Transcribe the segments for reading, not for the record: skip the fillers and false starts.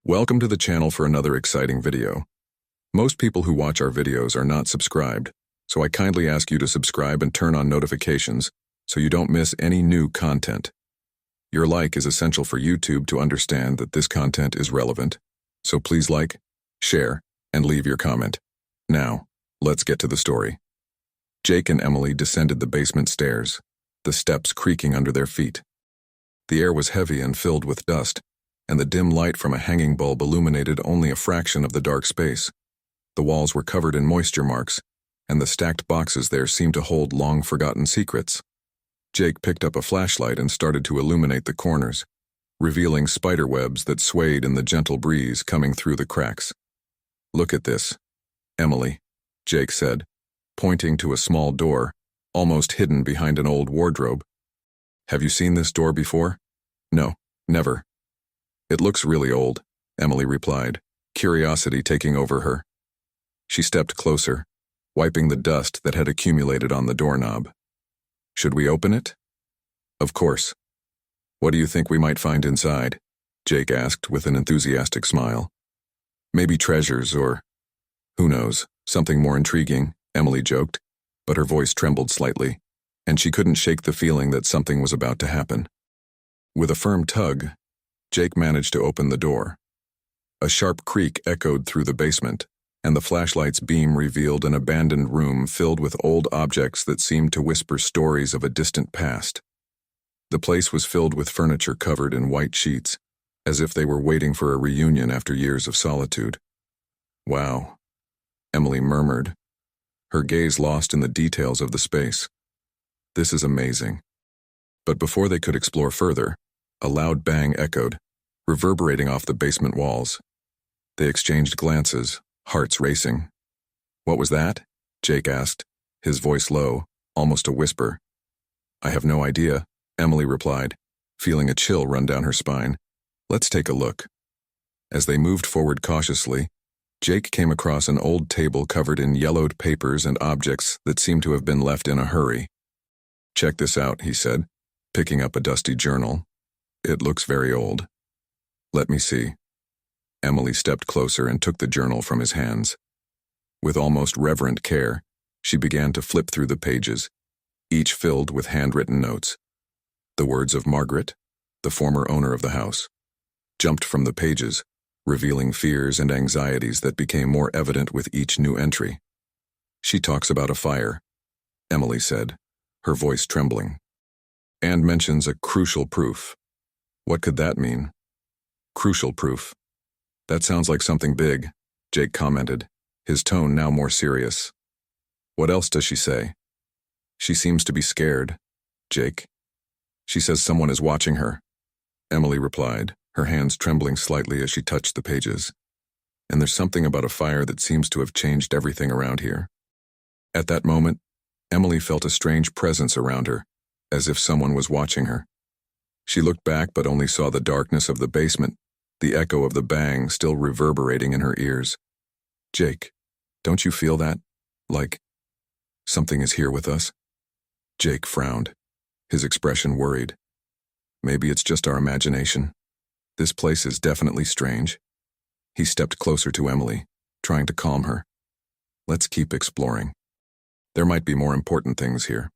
Welcome to the channel for another exciting video. Most people who watch our videos are not subscribed, so I kindly ask you to subscribe and turn on notifications so you don't miss any new content. Your like is essential for YouTube to understand that this content is relevant, so please like, share, and leave your comment. Now, let's get to the story. Jake and Emily descended the basement stairs, the steps creaking under their feet. The air was heavy and filled with dust, and the dim light from a hanging bulb illuminated only a fraction of the dark space. The walls were covered in moisture marks, and the stacked boxes there seemed to hold long-forgotten secrets. Jake picked up a flashlight and started to illuminate the corners, revealing spider webs that swayed in the gentle breeze coming through the cracks. "Look at this, Emily," Jake said, pointing to a small door, almost hidden behind an old wardrobe. "Have you seen this door before?" "No, never." "It looks really old," Emily replied, curiosity taking over her. She stepped closer, wiping the dust that had accumulated on the doorknob. "Should we open it?" "Of course." "What do you think we might find inside?" Jake asked with an enthusiastic smile. "Maybe treasures or, who knows, something more intriguing," Emily joked, but her voice trembled slightly, and she couldn't shake the feeling that something was about to happen. With a firm tug, Jake managed to open the door. A sharp creak echoed through the basement, and the flashlight's beam revealed an abandoned room filled with old objects that seemed to whisper stories of a distant past. The place was filled with furniture covered in white sheets, as if they were waiting for a reunion after years of solitude. "Wow," Emily murmured, her gaze lost in the details of the space. "This is amazing." But before they could explore further, a loud bang echoed, reverberating off the basement walls. They exchanged glances, hearts racing. "What was that?" Jake asked, his voice low, almost a whisper. "I have no idea," Emily replied, feeling a chill run down her spine. "Let's take a look." As they moved forward cautiously, Jake came across an old table covered in yellowed papers and objects that seemed to have been left in a hurry. "Check this out," he said, picking up a dusty journal. "It looks very old." "Let me see." Emily stepped closer and took the journal from his hands. With almost reverent care, she began to flip through the pages, each filled with handwritten notes. The words of Margaret, the former owner of the house, jumped from the pages, revealing fears and anxieties that became more evident with each new entry. "She talks about a fire," Emily said, her voice trembling, "and mentions a crucial proof." "What could that mean?" "Crucial proof. That sounds like something big," Jake commented, his tone now more serious. "What else does she say?" "She seems to be scared, Jake." "She says someone is watching her," Emily replied, her hands trembling slightly as she touched the pages. "And there's something about a fire that seems to have changed everything around here." At that moment, Emily felt a strange presence around her, as if someone was watching her. She looked back but only saw the darkness of the basement, the echo of the bang still reverberating in her ears. "Jake, don't you feel that? Like, something is here with us?" Jake frowned, his expression worried. "Maybe it's just our imagination. This place is definitely strange." He stepped closer to Emily, trying to calm her. "Let's keep exploring. There might be more important things here."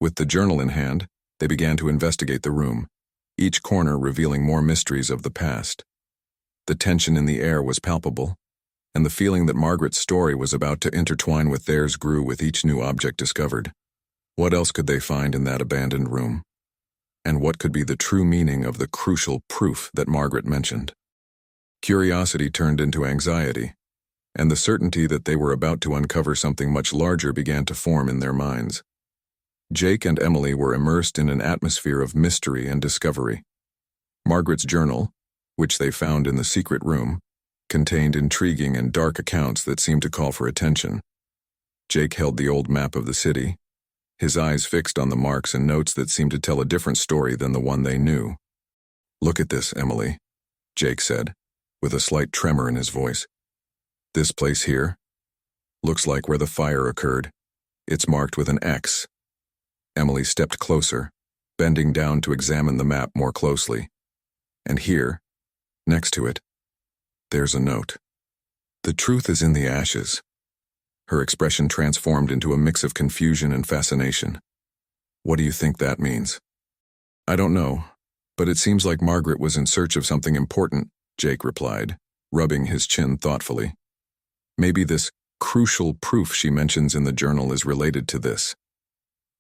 With the journal in hand, they began to investigate the room, each corner revealing more mysteries of the past. The tension in the air was palpable, and the feeling that Margaret's story was about to intertwine with theirs grew with each new object discovered. What else could they find in that abandoned room? And what could be the true meaning of the crucial proof that Margaret mentioned? Curiosity turned into anxiety, and the certainty that they were about to uncover something much larger began to form in their minds. Jake and Emily were immersed in an atmosphere of mystery and discovery. Margaret's journal, which they found in the secret room, contained intriguing and dark accounts that seemed to call for attention. Jake held the old map of the city, his eyes fixed on the marks and notes that seemed to tell a different story than the one they knew. "Look at this, Emily," Jake said, with a slight tremor in his voice. "This place here looks like where the fire occurred. It's marked with an X." Emily stepped closer, bending down to examine the map more closely. And here, next to it, There's a note. The truth is in the ashes. Her expression transformed into a mix of confusion and fascination. What do you think that means? I don't know, but it seems like Margaret was in search of something important, Jake replied, rubbing his chin thoughtfully. Maybe this crucial proof she mentions in the journal is related to this.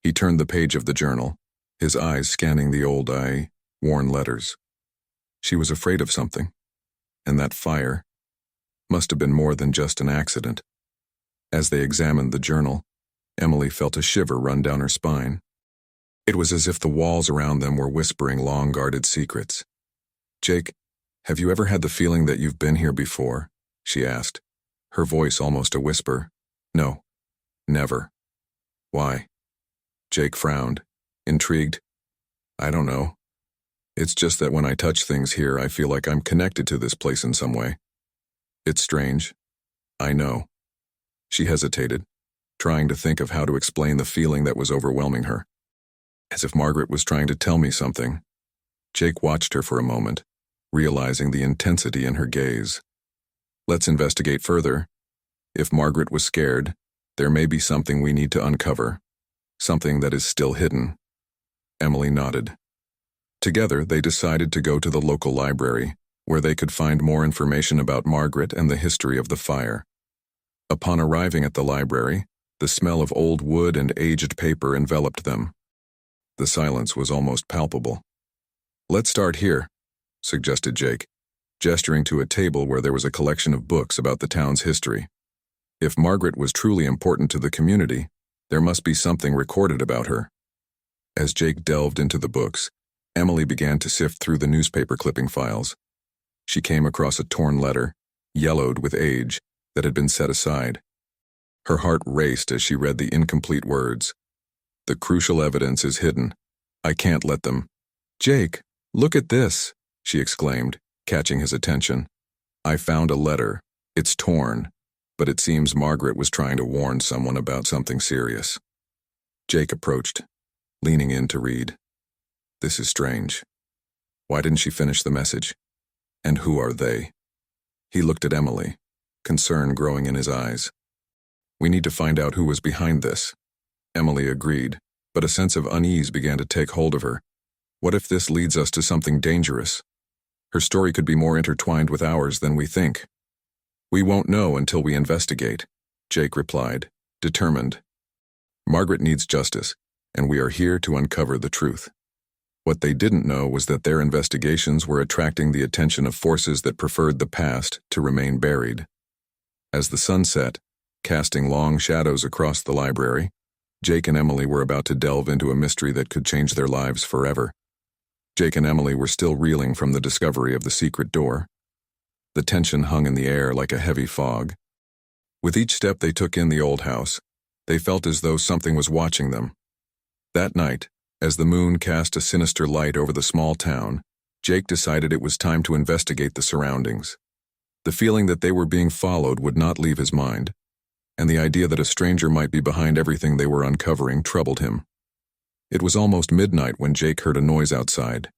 He turned the page of the journal, his eyes scanning the old, worn letters. She was afraid of something, and that fire must have been more than just an accident. As they examined the journal, Emily felt a shiver run down her spine. It was as if the walls around them were whispering long-guarded secrets. Jake, have you ever had the feeling that you've been here before? She asked, her voice almost a whisper. No, never. Why? Jake frowned, intrigued. I don't know. It's just that when I touch things here, I feel like I'm connected to this place in some way. It's strange. I know. She hesitated, trying to think of how to explain the feeling that was overwhelming her. As if Margaret was trying to tell me something. Jake watched her for a moment, realizing the intensity in her gaze. Let's investigate further. If Margaret was scared, there may be something we need to uncover. Something that is still hidden. Emily nodded. Together, they decided to go to the local library, where they could find more information about Margaret and the history of the fire. Upon arriving at the library, the smell of old wood and aged paper enveloped them. The silence was almost palpable. Let's start here, suggested Jake, gesturing to a table where there was a collection of books about the town's history. If Margaret was truly important to the community, there must be something recorded about her. As Jake delved into the books, Emily began to sift through the newspaper clipping files. She came across a torn letter, yellowed with age, that had been set aside. Her heart raced as she read the incomplete words. The crucial evidence is hidden. I can't let them. Jake, look at this, she exclaimed, catching his attention. I found a letter. It's torn, but it seems Margaret was trying to warn someone about something serious. Jake approached, leaning in to read. This is strange. Why didn't she finish the message? And who are they? He looked at Emily, concern growing in his eyes. We need to find out who was behind this. Emily agreed, but a sense of unease began to take hold of her. What if this leads us to something dangerous? Her story could be more intertwined with ours than we think. We won't know until we investigate, Jake replied, determined. Margaret needs justice, and we are here to uncover the truth. What they didn't know was that their investigations were attracting the attention of forces that preferred the past to remain buried. As the sun set, casting long shadows across the library, Jake and Emily were about to delve into a mystery that could change their lives forever. Jake and Emily were still reeling from the discovery of the secret door. The tension hung in the air like a heavy fog. With each step they took in the old house, they felt as though something was watching them. That night, as the moon cast a sinister light over the small town, Jake decided it was time to investigate the surroundings. The feeling that they were being followed would not leave his mind, and the idea that a stranger might be behind everything they were uncovering troubled him. It was almost midnight when Jake heard a noise outside.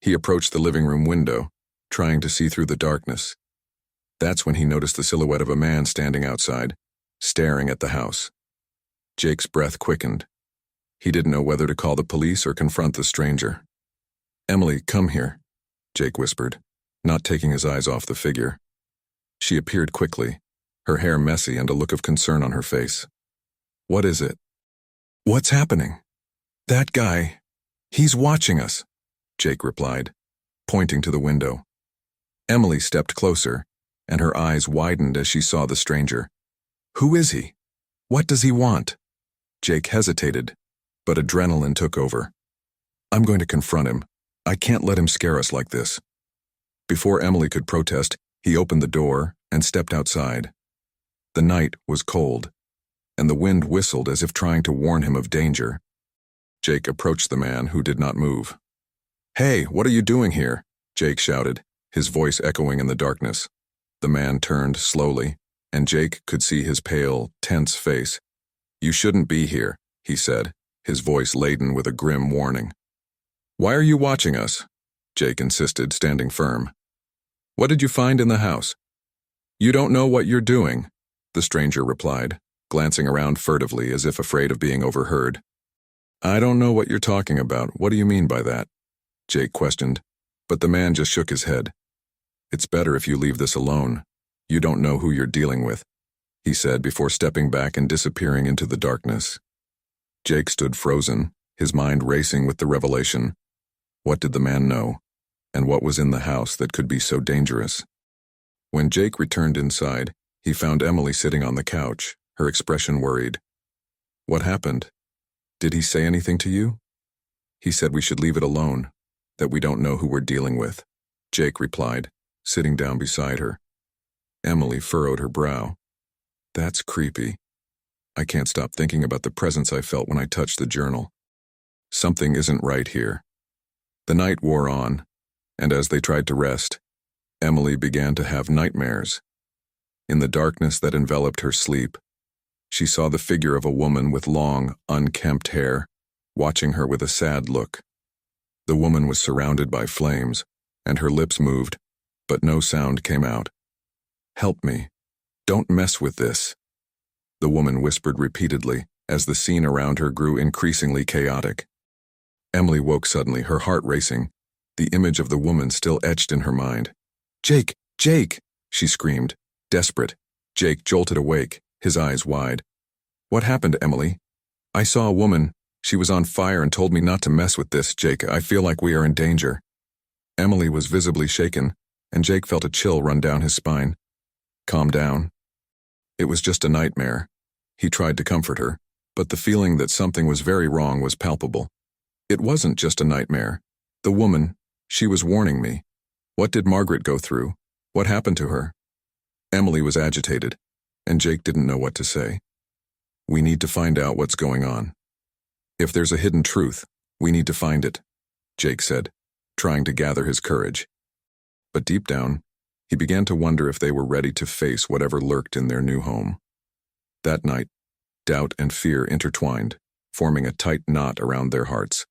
He approached the living room window, trying to see through the darkness. That's when he noticed the silhouette of a man standing outside, staring at the house. Jake's breath quickened. He didn't know whether to call the police or confront the stranger. Emily, come here, Jake whispered, not taking his eyes off the figure. She appeared quickly, her hair messy and a look of concern on her face. What is it? What's happening? That guy, he's watching us, Jake replied, pointing to the window. Emily stepped closer, and her eyes widened as she saw the stranger. Who is he? What does he want? Jake hesitated, but adrenaline took over. I'm going to confront him. I can't let him scare us like this. Before Emily could protest, he opened the door and stepped outside. The night was cold, and the wind whistled as if trying to warn him of danger. Jake approached the man, who did not move. Hey, what are you doing here? Jake shouted, his voice echoing in the darkness. The man turned slowly, and Jake could see his pale, tense face. You shouldn't be here, he said, his voice laden with a grim warning. Why are you watching us? Jake insisted, standing firm. What did you find in the house? You don't know what you're doing, the stranger replied, glancing around furtively as if afraid of being overheard. I don't know what you're talking about. What do you mean by that? Jake questioned, but the man just shook his head. It's better if you leave this alone. You don't know who you're dealing with, he said before stepping back and disappearing into the darkness. Jake stood frozen, his mind racing with the revelation. What did the man know? And what was in the house that could be so dangerous? When Jake returned inside, he found Emily sitting on the couch, her expression worried. What happened? Did he say anything to you? He said we should leave it alone, that we don't know who we're dealing with, Jake replied, sitting down beside her. Emily furrowed her brow. That's creepy. I can't stop thinking about the presence I felt when I touched the journal. Something isn't right here. The night wore on, and as they tried to rest, Emily began to have nightmares. In the darkness that enveloped her sleep, she saw the figure of a woman with long, unkempt hair, watching her with a sad look. The woman was surrounded by flames, and her lips moved, but no sound came out. Help me. Don't mess with this, the woman whispered repeatedly as the scene around her grew increasingly chaotic. Emily woke suddenly, her heart racing, the image of the woman still etched in her mind. Jake! Jake! She screamed, desperate. Jake jolted awake, his eyes wide. What happened, Emily? I saw a woman. She was on fire and told me not to mess with this, Jake. I feel like we are in danger. Emily was visibly shaken, and Jake felt a chill run down his spine. Calm down. It was just a nightmare. He tried to comfort her, but the feeling that something was very wrong was palpable. It wasn't just a nightmare. The woman, she was warning me. What did Margaret go through? What happened to her? Emily was agitated, and Jake didn't know what to say. We need to find out what's going on. If there's a hidden truth, we need to find it, Jake said, trying to gather his courage. But deep down, he began to wonder if they were ready to face whatever lurked in their new home. That night, doubt and fear intertwined, forming a tight knot around their hearts.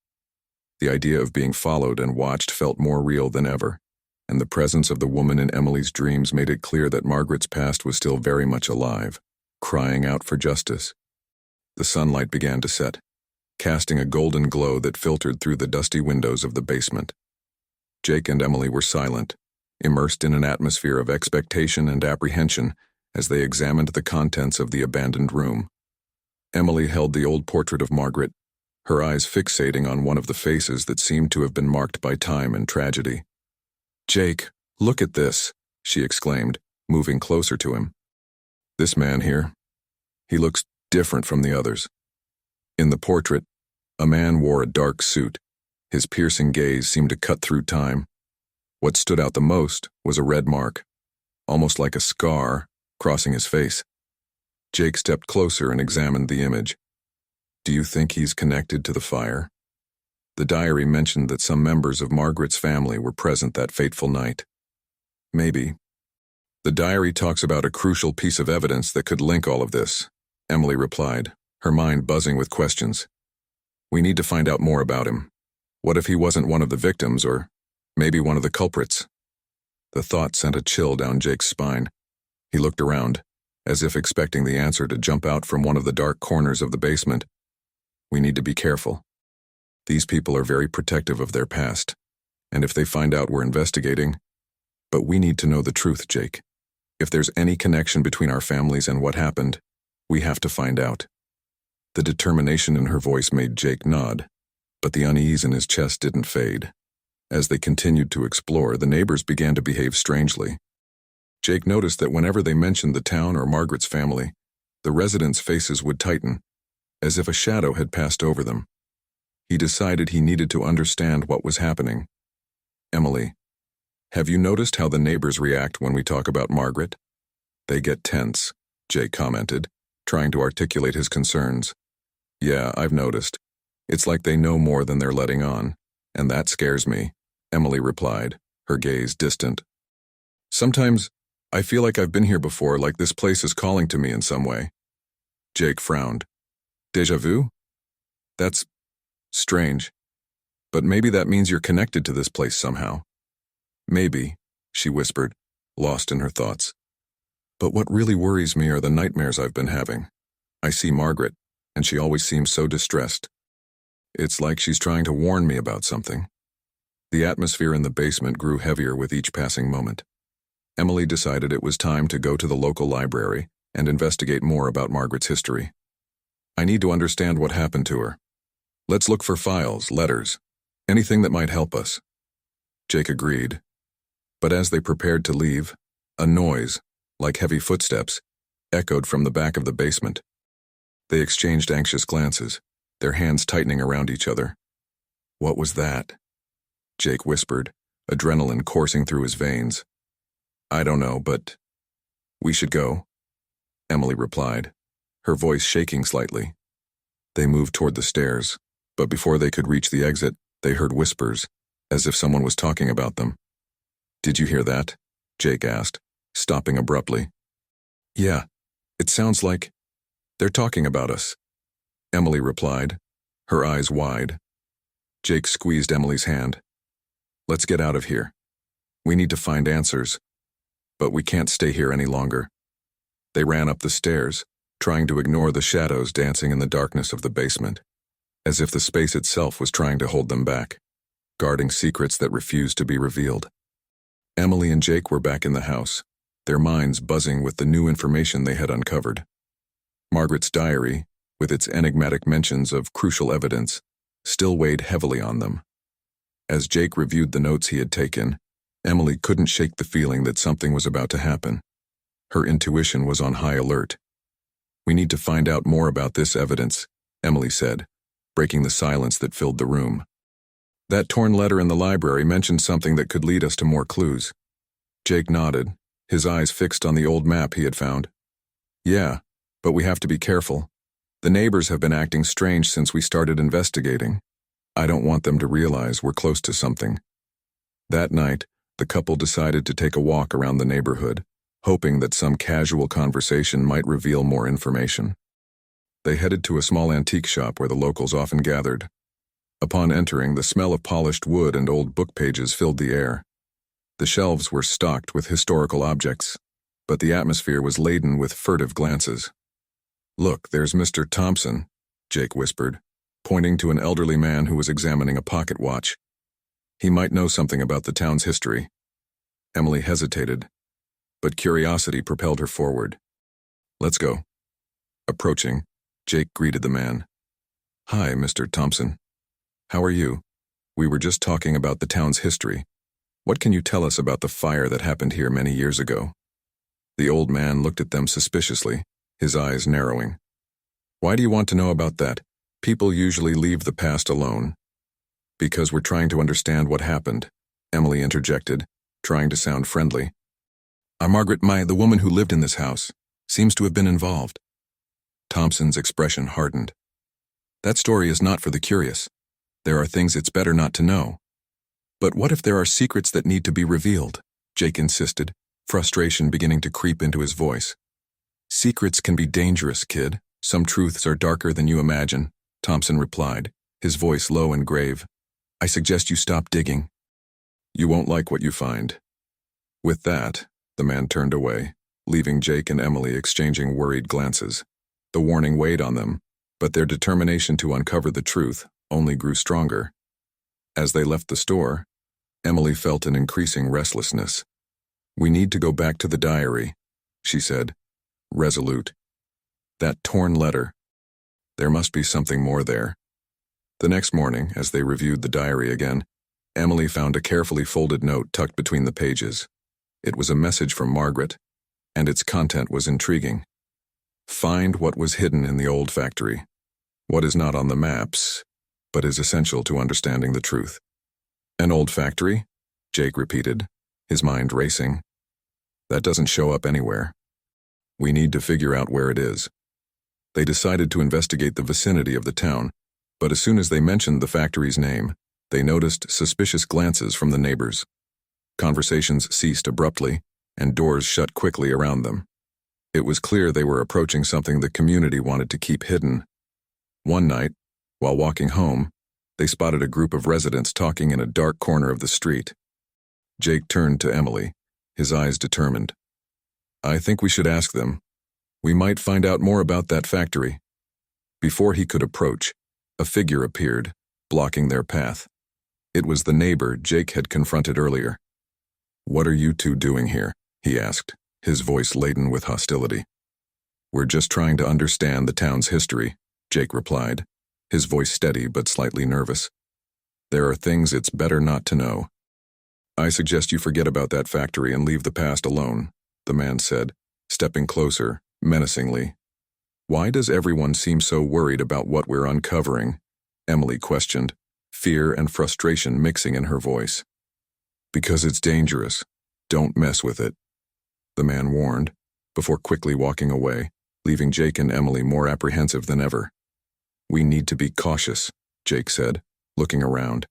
The idea of being followed and watched felt more real than ever, and the presence of the woman in Emily's dreams made it clear that Margaret's past was still very much alive, crying out for justice. The sunlight began to set, casting a golden glow that filtered through the dusty windows of the basement. Jake and Emily were silent, immersed in an atmosphere of expectation and apprehension as they examined the contents of the abandoned room. Emily held the old portrait of Margaret, her eyes fixating on one of the faces that seemed to have been marked by time and tragedy. Jake, look at this, she exclaimed, moving closer to him. This man here, he looks different from the others. In the portrait, a man wore a dark suit. His piercing gaze seemed to cut through time. What stood out the most was a red mark, almost like a scar, crossing his face. Jake stepped closer and examined the image. Do you think he's connected to the fire? The diary mentioned that some members of Margaret's family were present that fateful night. Maybe. The diary talks about a crucial piece of evidence that could link all of this, Emily replied, her mind buzzing with questions. We need to find out more about him. What if he wasn't one of the victims, or maybe one of the culprits? The thought sent a chill down Jake's spine. He looked around, as if expecting the answer to jump out from one of the dark corners of the basement. We need to be careful. These people are very protective of their past, and if they find out we're investigating, but we need to know the truth, Jake. If there's any connection between our families and what happened, we have to find out. The determination in her voice made Jake nod, but the unease in his chest didn't fade. As they continued to explore, the neighbors began to behave strangely. Jake noticed that whenever they mentioned the town or Margaret's family, the residents' faces would tighten, as if a shadow had passed over them. He decided he needed to understand what was happening. Emily, have you noticed how the neighbors react when we talk about Margaret? They get tense, Jake commented, trying to articulate his concerns. Yeah, I've noticed. It's like they know more than they're letting on, and that scares me, Emily replied, her gaze distant. Sometimes, I feel like I've been here before, like this place is calling to me in some way. Jake frowned. Déjà vu? That's strange. But maybe that means you're connected to this place somehow. Maybe, she whispered, lost in her thoughts. But what really worries me are the nightmares I've been having. I see Margaret, and she always seems so distressed. It's like she's trying to warn me about something. The atmosphere in the basement grew heavier with each passing moment. Emily decided it was time to go to the local library and investigate more about Margaret's history. I need to understand what happened to her. Let's look for files, letters, anything that might help us. Jake agreed. But as they prepared to leave, a noise, like heavy footsteps, echoed from the back of the basement. They exchanged anxious glances, their hands tightening around each other. What was that? Jake whispered, adrenaline coursing through his veins. I don't know, but we should go, Emily replied, her voice shaking slightly. They moved toward the stairs, but before they could reach the exit, they heard whispers, as if someone was talking about them. Did you hear that? Jake asked, stopping abruptly. Yeah, it sounds like they're talking about us, Emily replied, her eyes wide. Jake squeezed Emily's hand. Let's get out of here. We need to find answers, but we can't stay here any longer. They ran up the stairs, trying to ignore the shadows dancing in the darkness of the basement, as if the space itself was trying to hold them back, guarding secrets that refused to be revealed. Emily and Jake were back in the house, their minds buzzing with the new information they had uncovered. Margaret's diary, with its enigmatic mentions of crucial evidence, still weighed heavily on them. As Jake reviewed the notes he had taken, Emily couldn't shake the feeling that something was about to happen. Her intuition was on high alert. We need to find out more about this evidence, Emily said, breaking the silence that filled the room. That torn letter in the library mentioned something that could lead us to more clues. Jake nodded, his eyes fixed on the old map he had found. Yeah, but we have to be careful. The neighbors have been acting strange since we started investigating. I don't want them to realize we're close to something. That night, the couple decided to take a walk around the neighborhood, hoping that some casual conversation might reveal more information. They headed to a small antique shop where the locals often gathered. Upon entering, the smell of polished wood and old book pages filled the air. The shelves were stocked with historical objects, but the atmosphere was laden with furtive glances. Look, there's Mr. Thompson, Jake whispered, pointing to an elderly man who was examining a pocket watch. He might know something about the town's history. Emily hesitated, but curiosity propelled her forward. Let's go. Approaching, Jake greeted the man. Hi, Mr. Thompson. How are you? We were just talking about the town's history. What can you tell us about the fire that happened here many years ago? The old man looked at them suspiciously, his eyes narrowing. Why do you want to know about that? People usually leave the past alone. Because we're trying to understand what happened, Emily interjected, trying to sound friendly. Margaret, the woman who lived in this house, seems to have been involved. Thompson's expression hardened. That story is not for the curious. There are things it's better not to know. But what if there are secrets that need to be revealed? Jake insisted, frustration beginning to creep into his voice. Secrets can be dangerous, kid. Some truths are darker than you imagine, Thompson replied, his voice low and grave. I suggest you stop digging. You won't like what you find. With that, the man turned away, leaving Jake and Emily exchanging worried glances. The warning weighed on them, but their determination to uncover the truth only grew stronger. As they left the store, Emily felt an increasing restlessness. We need to go back to the diary, she said, resolute. That torn letter. There must be something more there. The next morning, as they reviewed the diary again, Emily found a carefully folded note tucked between the pages. It was a message from Margaret, and its content was intriguing. Find what was hidden in the old factory. What is not on the maps, but is essential to understanding the truth. An old factory? Jake repeated, his mind racing. That doesn't show up anywhere. We need to figure out where it is. They decided to investigate the vicinity of the town, but as soon as they mentioned the factory's name, they noticed suspicious glances from the neighbors. Conversations ceased abruptly, and doors shut quickly around them. It was clear they were approaching something the community wanted to keep hidden. One night, while walking home, they spotted a group of residents talking in a dark corner of the street. Jake turned to Emily, his eyes determined. "I think we should ask them. We might find out more about that factory." Before he could approach, a figure appeared, blocking their path. It was the neighbor Jake had confronted earlier. "What are you two doing here?" he asked, his voice laden with hostility. "We're just trying to understand the town's history," Jake replied, his voice steady but slightly nervous. "There are things it's better not to know." "I suggest you forget about that factory and leave the past alone," the man said, stepping closer, menacingly. "Why does everyone seem so worried about what we're uncovering?" Emily questioned, fear and frustration mixing in her voice. "Because it's dangerous. Don't mess with it," the man warned, before quickly walking away, leaving Jake and Emily more apprehensive than ever. "We need to be cautious," Jake said, looking around.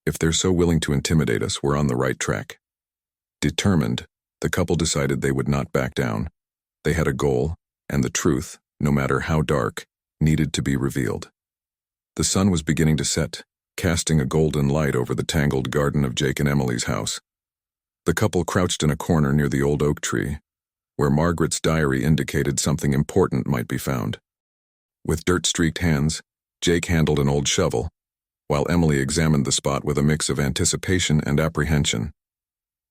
"If they're so willing to intimidate us, we're on the right track." Determined, the couple decided they would not back down. They had a goal, and the truth, no matter how dark, needed to be revealed. The sun was beginning to set, casting a golden light over the tangled garden of Jake and Emily's house. The couple crouched in a corner near the old oak tree, where Margaret's diary indicated something important might be found. With dirt-streaked hands, Jake handled an old shovel, while Emily examined the spot with a mix of anticipation and apprehension.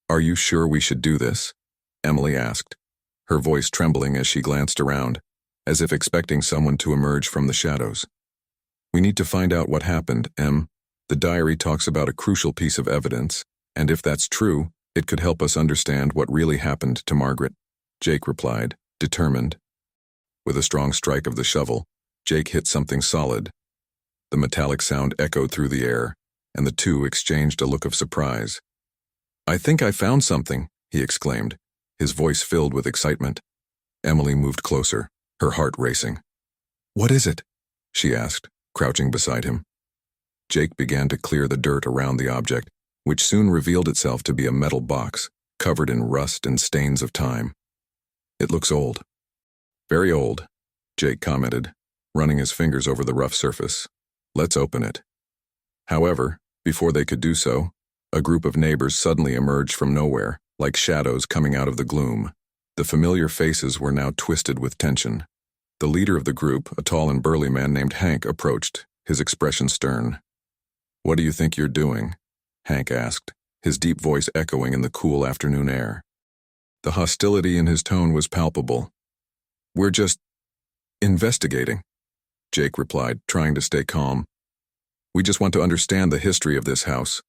"Are you sure we should do this?" Emily asked, her voice trembling as she glanced around, as if expecting someone to emerge from the shadows. "We need to find out what happened, Em. The diary talks about a crucial piece of evidence, and if that's true, it could help us understand what really happened to Margaret," Jake replied, determined. With a strong strike of the shovel, Jake hit something solid. The metallic sound echoed through the air, and the two exchanged a look of surprise. "I think I found something," he exclaimed, his voice filled with excitement. Emily moved closer, her heart racing. "What is it?" she asked, crouching beside him. Jake began to clear the dirt around the object, which soon revealed itself to be a metal box, covered in rust and stains of time. "It looks old." "Very old," Jake commented, running his fingers over the rough surface. "Let's open it." However, before they could do so, a group of neighbors suddenly emerged from nowhere, like shadows coming out of the gloom. The familiar faces were now twisted with tension. The leader of the group, a tall and burly man named Hank, approached, his expression stern. "What do you think you're doing?" Hank asked, his deep voice echoing in the cool afternoon air. The hostility in his tone was palpable. "We're just investigating," Jake replied, trying to stay calm. "We just want to understand the history of this house."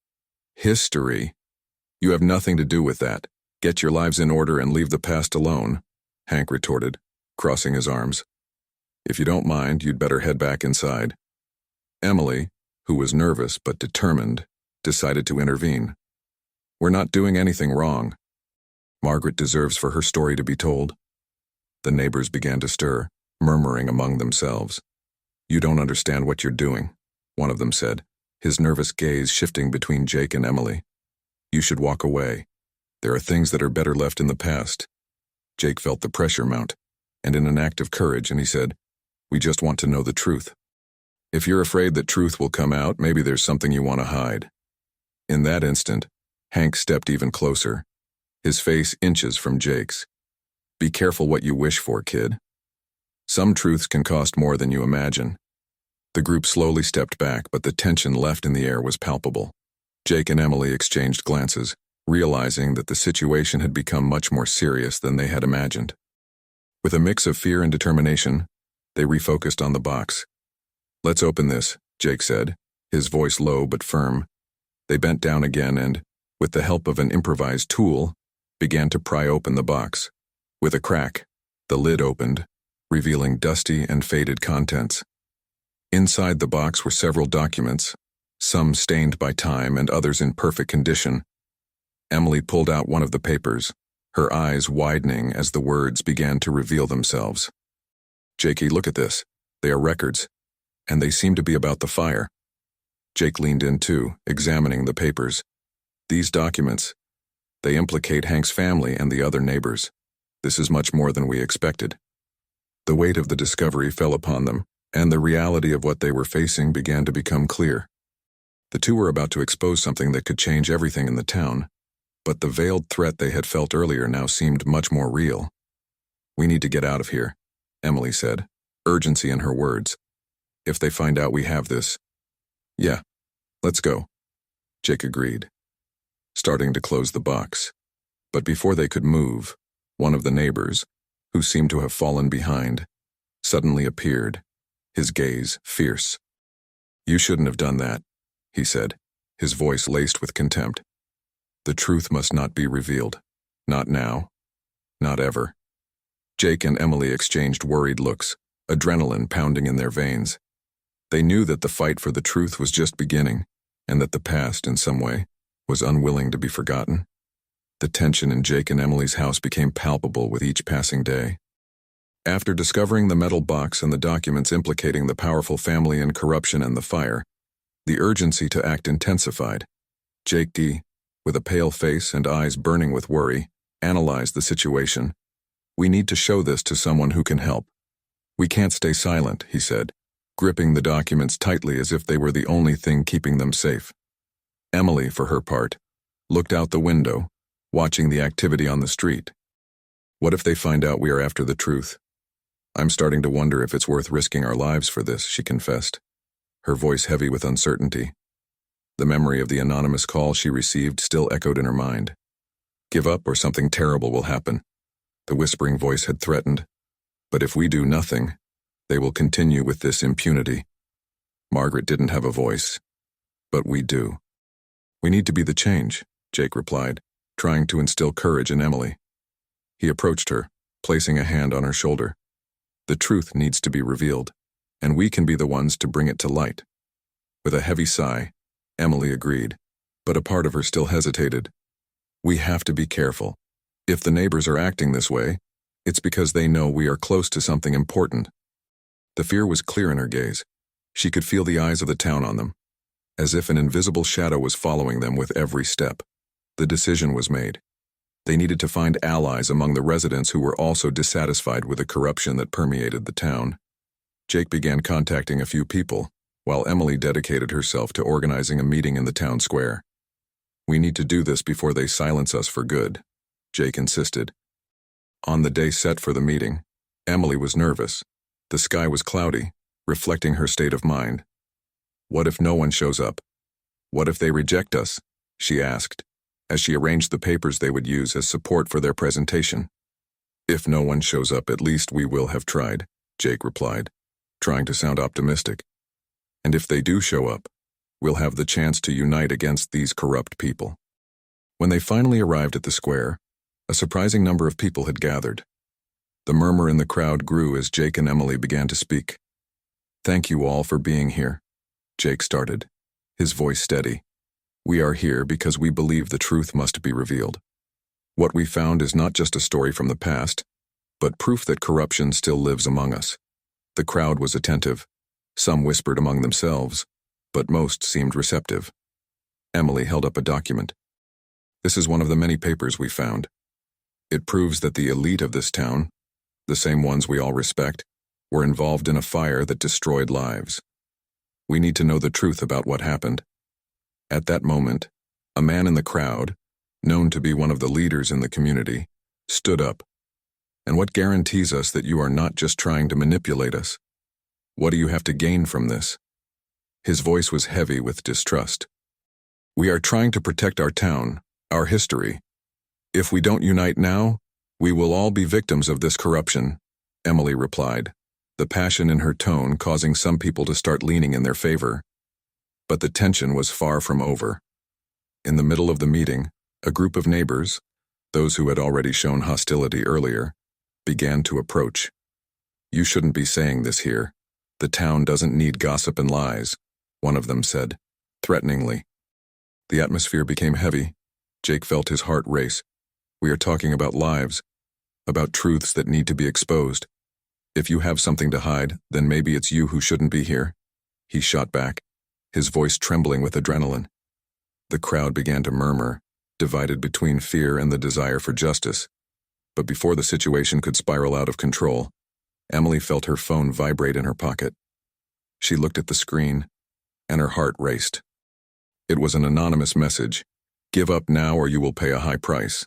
"History? You have nothing to do with that. Get your lives in order and leave the past alone," Hank retorted, crossing his arms. "If you don't mind, you'd better head back inside." Emily, who was nervous but determined, decided to intervene. "We're not doing anything wrong. Margaret deserves for her story to be told." The neighbors began to stir, murmuring among themselves. "You don't understand what you're doing," one of them said, his nervous gaze shifting between Jake and Emily. "You should walk away. There are things that are better left in the past." Jake felt the pressure mount, and in an act of courage, and he said, "We just want to know the truth. If you're afraid that truth will come out, maybe there's something you want to hide." In that instant, Hank stepped even closer, his face inches from Jake's. "Be careful what you wish for, kid. Some truths can cost more than you imagine." The group slowly stepped back, but the tension left in the air was palpable. Jake and Emily exchanged glances, realizing that the situation had become much more serious than they had imagined. With a mix of fear and determination, they refocused on the box. "Let's open this," Jake said, his voice low but firm. They bent down again and, with the help of an improvised tool, began to pry open the box. With a crack, the lid opened, revealing dusty and faded contents. Inside the box were several documents, some stained by time and others in perfect condition. Emily pulled out one of the papers, her eyes widening as the words began to reveal themselves. "Jakey, look at this. They are records, and they seem to be about the fire." Jake leaned in too, examining the papers. "These documents, they implicate Hank's family and the other neighbors. This is much more than we expected." The weight of the discovery fell upon them, and the reality of what they were facing began to become clear. The two were about to expose something that could change everything in the town. But the veiled threat they had felt earlier now seemed much more real. "We need to get out of here," Emily said, urgency in her words. "If they find out we have this." "Yeah, let's go," Jake agreed, starting to close the box. But before they could move, one of the neighbors, who seemed to have fallen behind, suddenly appeared, his gaze fierce. "You shouldn't have done that," he said, his voice laced with contempt. "The truth must not be revealed. Not now. Not ever." Jake and Emily exchanged worried looks, adrenaline pounding in their veins. They knew that the fight for the truth was just beginning, and that the past, in some way, was unwilling to be forgotten. The tension in Jake and Emily's house became palpable with each passing day. After discovering the metal box and the documents implicating the powerful family in corruption and the fire, the urgency to act intensified. Jake D., with a pale face and eyes burning with worry, analyzed the situation. "We need to show this to someone who can help. We can't stay silent," he said, gripping the documents tightly as if they were the only thing keeping them safe. Emily, for her part, looked out the window, watching the activity on the street. "What if they find out we are after the truth? I'm starting to wonder if it's worth risking our lives for this," she confessed, her voice heavy with uncertainty. The memory of the anonymous call she received still echoed in her mind. "Give up or something terrible will happen," the whispering voice had threatened. "But if we do nothing, they will continue with this impunity." Margaret didn't have a voice. "But we do." "We need to be the change," Jake replied, trying to instill courage in Emily. He approached her, placing a hand on her shoulder. "The truth needs to be revealed, and we can be the ones to bring it to light." With a heavy sigh, Emily agreed, but a part of her still hesitated. "We have to be careful. If the neighbors are acting this way, it's because they know we are close to something important." The fear was clear in her gaze. She could feel the eyes of the town on them, as if an invisible shadow was following them with every step. The decision was made. They needed to find allies among the residents who were also dissatisfied with the corruption that permeated the town. Jake began contacting a few people, while Emily dedicated herself to organizing a meeting in the town square. "We need to do this before they silence us for good," Jake insisted. On the day set for the meeting, Emily was nervous. The sky was cloudy, reflecting her state of mind. "What if no one shows up? What if they reject us?" she asked, as she arranged the papers they would use as support for their presentation. "If no one shows up, at least we will have tried," Jake replied, trying to sound optimistic. "And if they do show up, we'll have the chance to unite against these corrupt people." When they finally arrived at the square, a surprising number of people had gathered. The murmur in the crowd grew as Jake and Emily began to speak. "Thank you all for being here," Jake started, his voice steady. "We are here because we believe the truth must be revealed. What we found is not just a story from the past, but proof that corruption still lives among us." The crowd was attentive. Some whispered among themselves, but most seemed receptive. Emily held up a document. "This is one of the many papers we found. It proves that the elite of this town, the same ones we all respect, were involved in a fire that destroyed lives. We need to know the truth about what happened." At that moment, a man in the crowd, known to be one of the leaders in the community, stood up. "And what guarantees us that you are not just trying to manipulate us? What do you have to gain from this?" His voice was heavy with distrust. "We are trying to protect our town, our history. If we don't unite now, we will all be victims of this corruption," Emily replied, the passion in her tone causing some people to start leaning in their favor. But the tension was far from over. In the middle of the meeting, a group of neighbors, those who had already shown hostility earlier, began to approach. "You shouldn't be saying this here. The town doesn't need gossip and lies," one of them said, threateningly. The atmosphere became heavy. Jake felt his heart race. "We are talking about lives, about truths that need to be exposed. If you have something to hide, then maybe it's you who shouldn't be here," he shot back, his voice trembling with adrenaline. The crowd began to murmur, divided between fear and the desire for justice. But before the situation could spiral out of control, Emily felt her phone vibrate in her pocket. She looked at the screen, and her heart raced. It was an anonymous message, Give up now or you will pay a high price.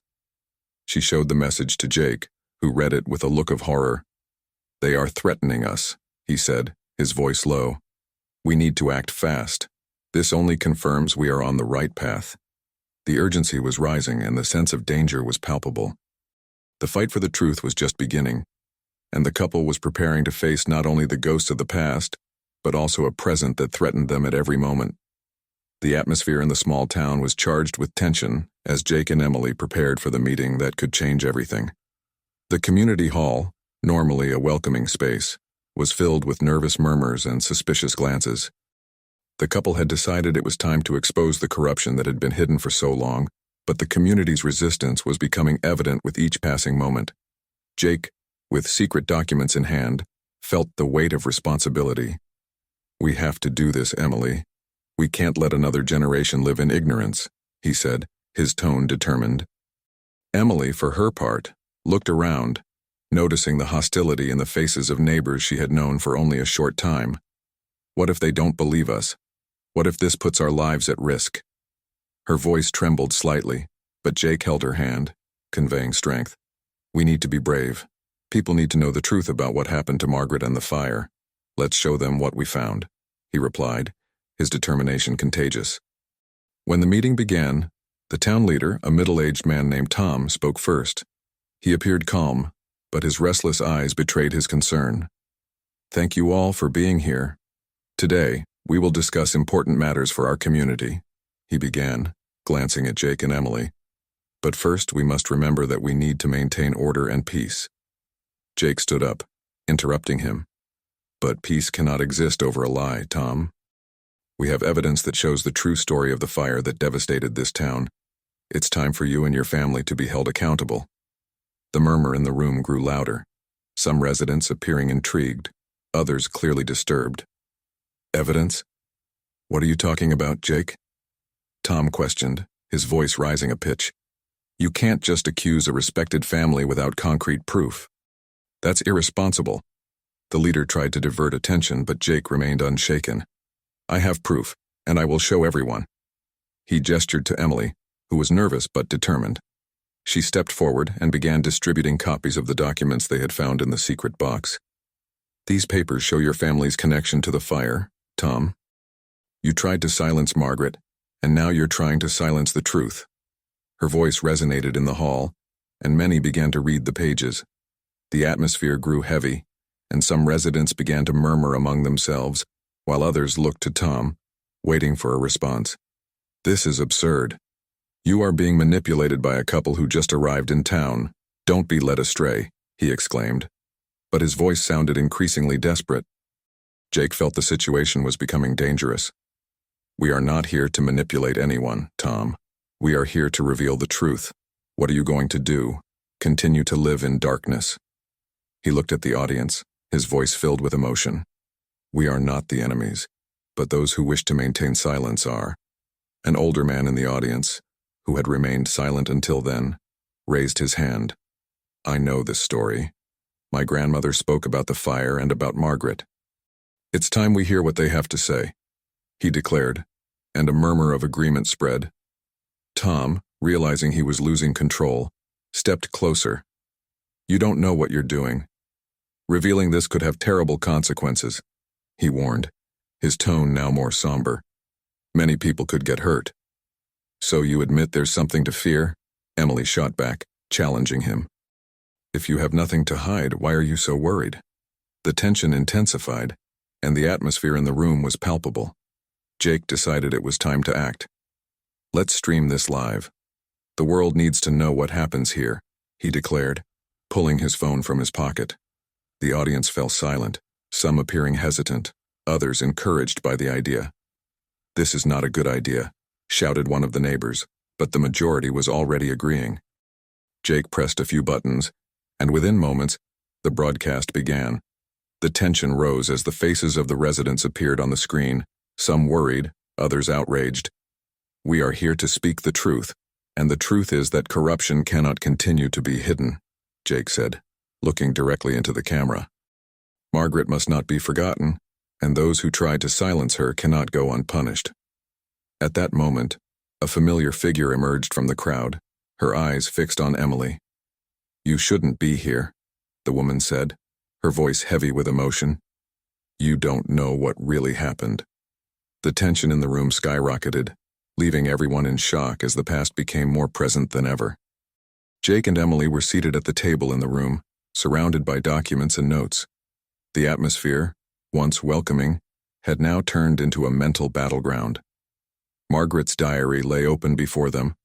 She showed the message to Jake, who read it with a look of horror. They are threatening us, he said, his voice low. We need to act fast. This only confirms we are on the right path. The urgency was rising and the sense of danger was palpable. The fight for the truth was just beginning, and the couple was preparing to face not only the ghosts of the past, but also a present that threatened them at every moment. The atmosphere in the small town was charged with tension as Jake and Emily prepared for the meeting that could change everything. The community hall, normally a welcoming space, was filled with nervous murmurs and suspicious glances. The couple had decided it was time to expose the corruption that had been hidden for so long, but the community's resistance was becoming evident with each passing moment. Jake, with secret documents in hand, felt the weight of responsibility. We have to do this, Emily. We can't let another generation live in ignorance, he said, his tone determined. Emily, for her part, looked around, noticing the hostility in the faces of neighbors she had known for only a short time. What if they don't believe us? What if this puts our lives at risk? Her voice trembled slightly, but Jake held her hand, conveying strength. We need to be brave. People need to know the truth about what happened to Margaret and the fire. Let's show them what we found, he replied, his determination contagious. When the meeting began, the town leader, a middle-aged man named Tom, spoke first. He appeared calm, but his restless eyes betrayed his concern. Thank you all for being here. Today, we will discuss important matters for our community, he began, glancing at Jake and Emily. But first, we must remember that we need to maintain order and peace. Jake stood up, interrupting him. But peace cannot exist over a lie, Tom. We have evidence that shows the true story of the fire that devastated this town. It's time for you and your family to be held accountable. The murmur in the room grew louder, some residents appearing intrigued, others clearly disturbed. Evidence? What are you talking about, Jake? Tom questioned, his voice rising a pitch. You can't just accuse a respected family without concrete proof. That's irresponsible. The leader tried to divert attention, but Jake remained unshaken. I have proof, and I will show everyone. He gestured to Emily, who was nervous but determined. She stepped forward and began distributing copies of the documents they had found in the secret box. These papers show your family's connection to the fire, Tom. You tried to silence Margaret, and now you're trying to silence the truth. Her voice resonated in the hall, and many began to read the pages. The atmosphere grew heavy, and some residents began to murmur among themselves, while others looked to Tom, waiting for a response. This is absurd. You are being manipulated by a couple who just arrived in town. Don't be led astray, he exclaimed. But his voice sounded increasingly desperate. Jake felt the situation was becoming dangerous. We are not here to manipulate anyone, Tom. We are here to reveal the truth. What are you going to do? Continue to live in darkness? He looked at the audience, his voice filled with emotion. We are not the enemies, but those who wish to maintain silence are. An older man in the audience, who had remained silent until then, raised his hand. I know this story. My grandmother spoke about the fire and about Margaret. It's time we hear what they have to say, he declared, and a murmur of agreement spread. Tom, realizing he was losing control, stepped closer. You don't know what you're doing. Revealing this could have terrible consequences, he warned, his tone now more somber. Many people could get hurt. So you admit there's something to fear? Emily shot back, challenging him. If you have nothing to hide, why are you so worried? The tension intensified, and the atmosphere in the room was palpable. Jake decided it was time to act. Let's stream this live. The world needs to know what happens here, he declared, pulling his phone from his pocket. The audience fell silent, some appearing hesitant, others encouraged by the idea. This is not a good idea, shouted one of the neighbors, but the majority was already agreeing. Jake pressed a few buttons, and within moments, the broadcast began. The tension rose as the faces of the residents appeared on the screen, some worried, others outraged. We are here to speak the truth, and the truth is that corruption cannot continue to be hidden, Jake said, looking directly into the camera. Margaret must not be forgotten, and those who try to silence her cannot go unpunished. At that moment, A familiar figure emerged from the crowd, her eyes fixed on Emily. "You shouldn't be here," the woman said, her voice heavy with emotion. "You don't know what really happened." The tension in the room skyrocketed, leaving everyone in shock as the past became more present than ever. Jake and Emily were seated at the table in the room, surrounded by documents and notes. The atmosphere, once welcoming, had now turned into a mental battleground. Margaret's diary lay open before them,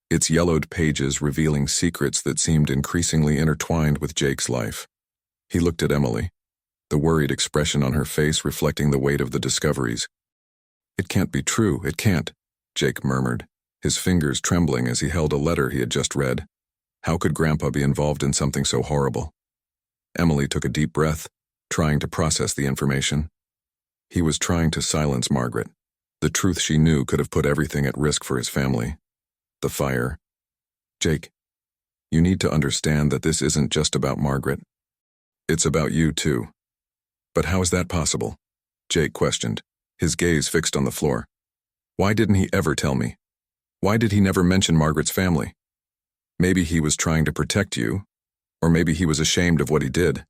its yellowed pages revealing secrets that seemed increasingly intertwined with Jake's life. He looked at Emily, the worried expression on her face reflecting the weight of the discoveries. "It can't be true, it can't," Jake murmured, his fingers trembling as he held a letter he had just read. How could Grandpa be involved in something so horrible? Emily took a deep breath, trying to process the information. He was trying to silence Margaret. The truth she knew could have put everything at risk for his family. The fire. "Jake, you need to understand that this isn't just about Margaret. It's about you too." "But how is that possible?" Jake questioned, his gaze fixed on the floor. "Why didn't he ever tell me? Why did he never mention Margaret's family? Maybe he was trying to protect you, or maybe he was ashamed of what he did,"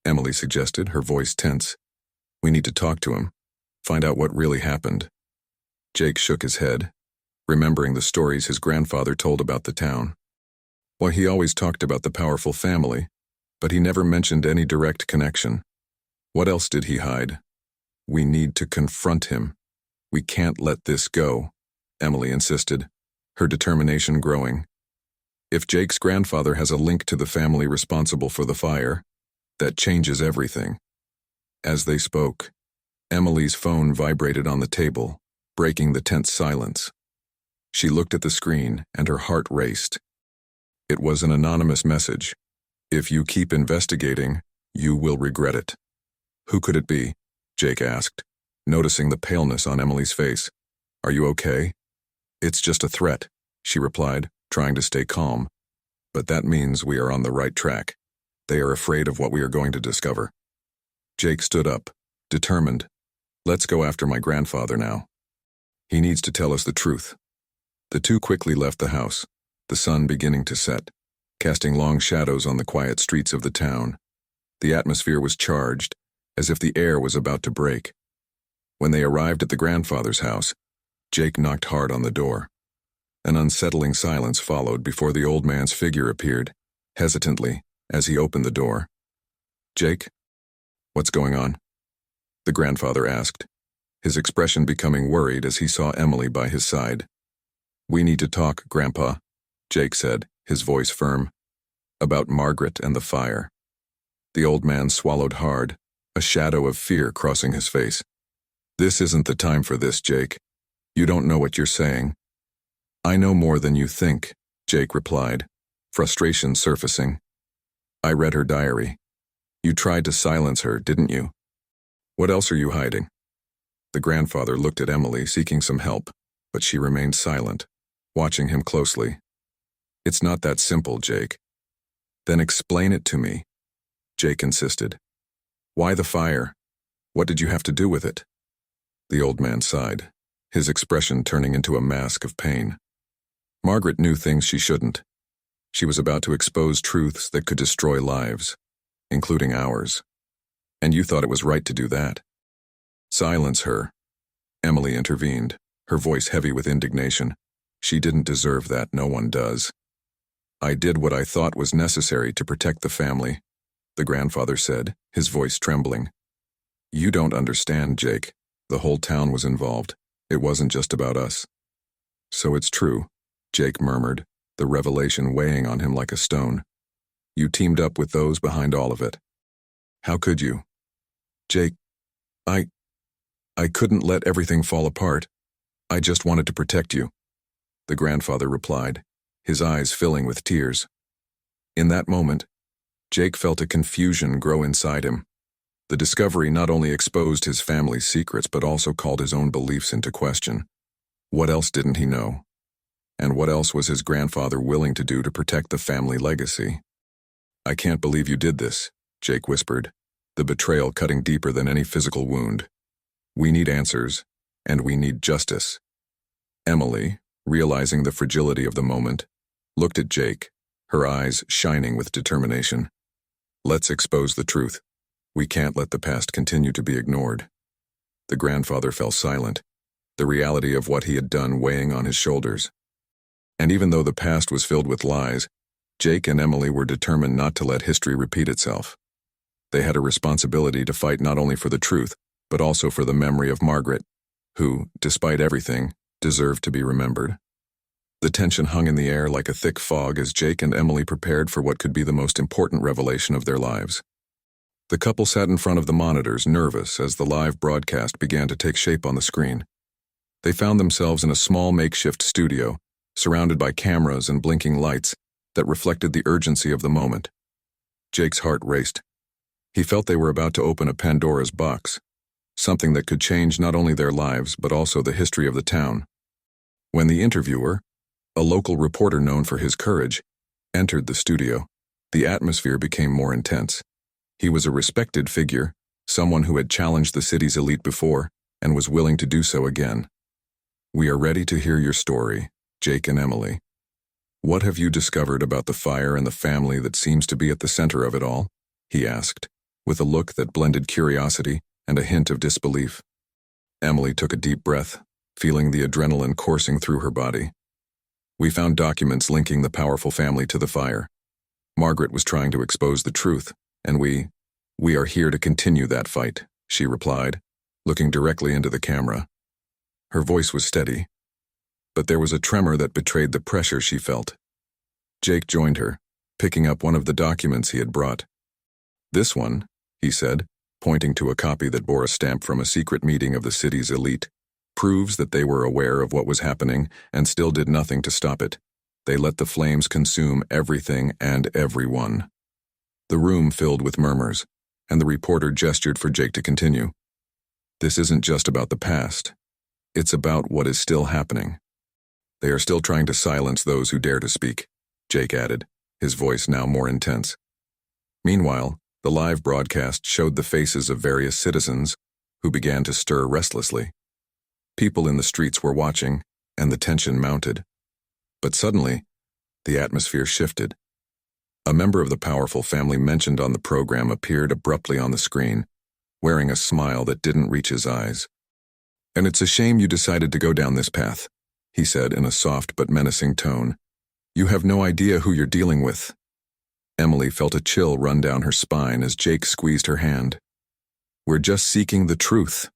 Emily suggested, her voice tense. "We need to talk to him, find out what really happened." Jake shook his head, remembering the stories his grandfather told about the town. Well, he always talked about the powerful family, but he never mentioned any direct connection. What else did he hide? "We need to confront him. We can't let this go," Emily insisted, her determination growing. If Jake's grandfather has a link to the family responsible for the fire, that changes everything. As they spoke, Emily's phone vibrated on the table, breaking the tense silence. She looked at the screen, and her heart raced. It was an anonymous message. "If you keep investigating, you will regret it." "Who could it be?" Jake asked, noticing the paleness on Emily's face. "Are you okay?" "It's just a threat," she replied, trying to stay calm. "But that means we are on the right track. They are afraid of what we are going to discover." Jake stood up, determined. "Let's go after my grandfather now. He needs to tell us the truth." The two quickly left the house, the sun beginning to set, casting long shadows on the quiet streets of the town. The atmosphere was charged, as if the air was about to break. When they arrived at the grandfather's house, Jake knocked hard on the door. An unsettling silence followed before the old man's figure appeared, hesitantly, as he opened the door. "Jake, what's going on?" the grandfather asked, his expression becoming worried as he saw Emily by his side. "We need to talk, Grandpa," Jake said, his voice firm. "About Margaret and the fire." The old man swallowed hard, a shadow of fear crossing his face. "This isn't the time for this, Jake. You don't know what you're saying." "I know more than you think," Jake replied, frustration surfacing. "I read her diary. You tried to silence her, didn't you? What else are you hiding?" The grandfather looked at Emily, seeking some help, but she remained silent, watching him closely. "It's not that simple, Jake." "Then explain it to me," Jake insisted. "Why the fire? What did you have to do with it?" The old man sighed, his expression turning into a mask of pain. "Margaret knew things she shouldn't. She was about to expose truths that could destroy lives, including ours. And you thought it was right to do that." "Silence her," Emily intervened, her voice heavy with indignation. "She didn't deserve that, no one does." "I did what I thought was necessary to protect the family," the grandfather said, his voice trembling. "You don't understand, Jake. The whole town was involved. It wasn't just about us." "So it's true," Jake murmured, the revelation weighing on him like a stone. "You teamed up with those behind all of it. How could you?" "Jake, I couldn't let everything fall apart. I just wanted to protect you," the grandfather replied, his eyes filling with tears. In that moment, Jake felt a confusion grow inside him. The discovery not only exposed his family's secrets but also called his own beliefs into question. What else didn't he know? And what else was his grandfather willing to do to protect the family legacy? "I can't believe you did this," Jake whispered, the betrayal cutting deeper than any physical wound. "We need answers, and we need justice." Emily, realizing the fragility of the moment, looked at Jake, her eyes shining with determination. Let's expose the truth. We can't let the past continue to be ignored. The grandfather fell silent, the reality of what he had done weighing on his shoulders. And even though the past was filled with lies, Jake and Emily were determined not to let history repeat itself. They had a responsibility to fight not only for the truth, but also for the memory of Margaret, who, despite everything, deserved to be remembered. The tension hung in the air like a thick fog as Jake and Emily prepared for what could be the most important revelation of their lives. The couple sat in front of the monitors, nervous as the live broadcast began to take shape on the screen. They found themselves in a small makeshift studio, surrounded by cameras and blinking lights that reflected the urgency of the moment. Jake's heart raced. He felt they were about to open a Pandora's box, something that could change not only their lives but also the history of the town. When the interviewer, a local reporter known for his courage, entered the studio, the atmosphere became more intense. He was a respected figure, someone who had challenged the city's elite before and was willing to do so again. "We are ready to hear your story, Jake and Emily. What have you discovered about the fire and the family that seems to be at the center of it all?" he asked, with a look that blended curiosity and a hint of disbelief. Emily took a deep breath, feeling the adrenaline coursing through her body. "We found documents linking the powerful family to the fire. Margaret was trying to expose the truth, and we are here to continue that fight," she replied, looking directly into the camera. Her voice was steady, but there was a tremor that betrayed the pressure she felt. Jake joined her, picking up one of the documents he had brought. "This one," he said, pointing to a copy that bore a stamp from a secret meeting of the city's elite, "proves that they were aware of what was happening and still did nothing to stop it. They let the flames consume everything and everyone." The room filled with murmurs, and the reporter gestured for Jake to continue. "This isn't just about the past. It's about what is still happening. They are still trying to silence those who dare to speak," Jake added, his voice now more intense. Meanwhile, the live broadcast showed the faces of various citizens who began to stir restlessly. People in the streets were watching, and the tension mounted. But suddenly, the atmosphere shifted. A member of the powerful family mentioned on the program appeared abruptly on the screen, wearing a smile that didn't reach his eyes. "And it's a shame you decided to go down this path," he said in a soft but menacing tone. "You have no idea who you're dealing with." Emily felt a chill run down her spine as Jake squeezed her hand. "We're just seeking the truth,"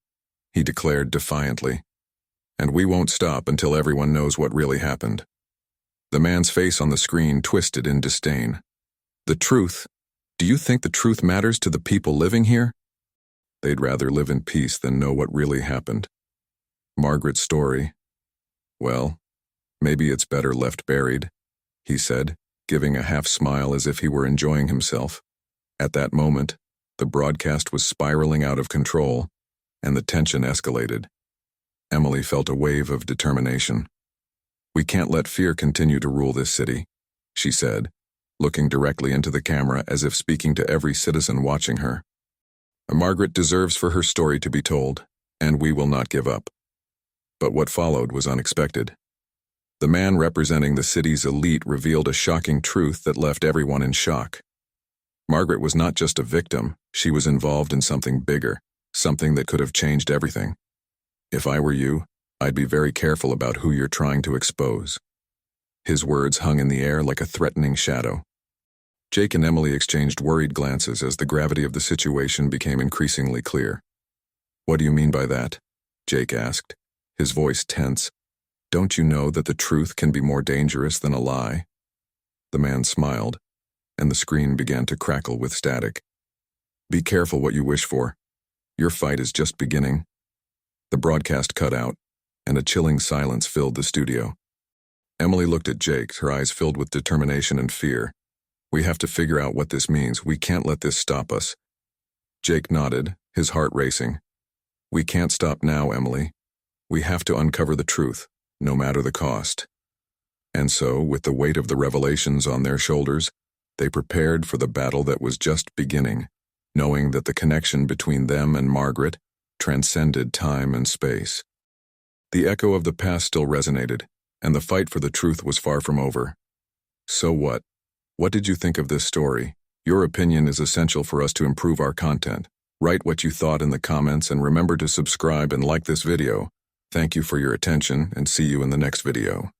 he declared defiantly. "And we won't stop until everyone knows what really happened." The man's face on the screen twisted in disdain. "The truth? Do you think the truth matters to the people living here? They'd rather live in peace than know what really happened. Margaret's story, well, maybe it's better left buried," he said, giving a half-smile as if he were enjoying himself. At that moment, the broadcast was spiraling out of control, and the tension escalated. Emily felt a wave of determination. "We can't let fear continue to rule this city," she said, looking directly into the camera as if speaking to every citizen watching her. "Margaret deserves for her story to be told, and we will not give up." But what followed was unexpected. The man representing the city's elite revealed a shocking truth that left everyone in shock. Margaret was not just a victim, she was involved in something bigger, something that could have changed everything. "If I were you, I'd be very careful about who you're trying to expose." His words hung in the air like a threatening shadow. Jake and Emily exchanged worried glances as the gravity of the situation became increasingly clear. "What do you mean by that?" Jake asked, his voice tense. "Don't you know that the truth can be more dangerous than a lie?" The man smiled, and the screen began to crackle with static. "Be careful what you wish for. Your fight is just beginning." The broadcast cut out, and a chilling silence filled the studio. Emily looked at Jake, her eyes filled with determination and fear. "We have to figure out what this means. We can't let this stop us." Jake nodded, his heart racing. "We can't stop now, Emily. We have to uncover the truth, no matter the cost." And so, with the weight of the revelations on their shoulders, they prepared for the battle that was just beginning, knowing that the connection between them and Margaret transcended time and space. The echo of the past still resonated, and the fight for the truth was far from over. So what? What did you think of this story? Your opinion is essential for us to improve our content. Write what you thought in the comments and remember to subscribe and like this video. Thank you for your attention and see you in the next video.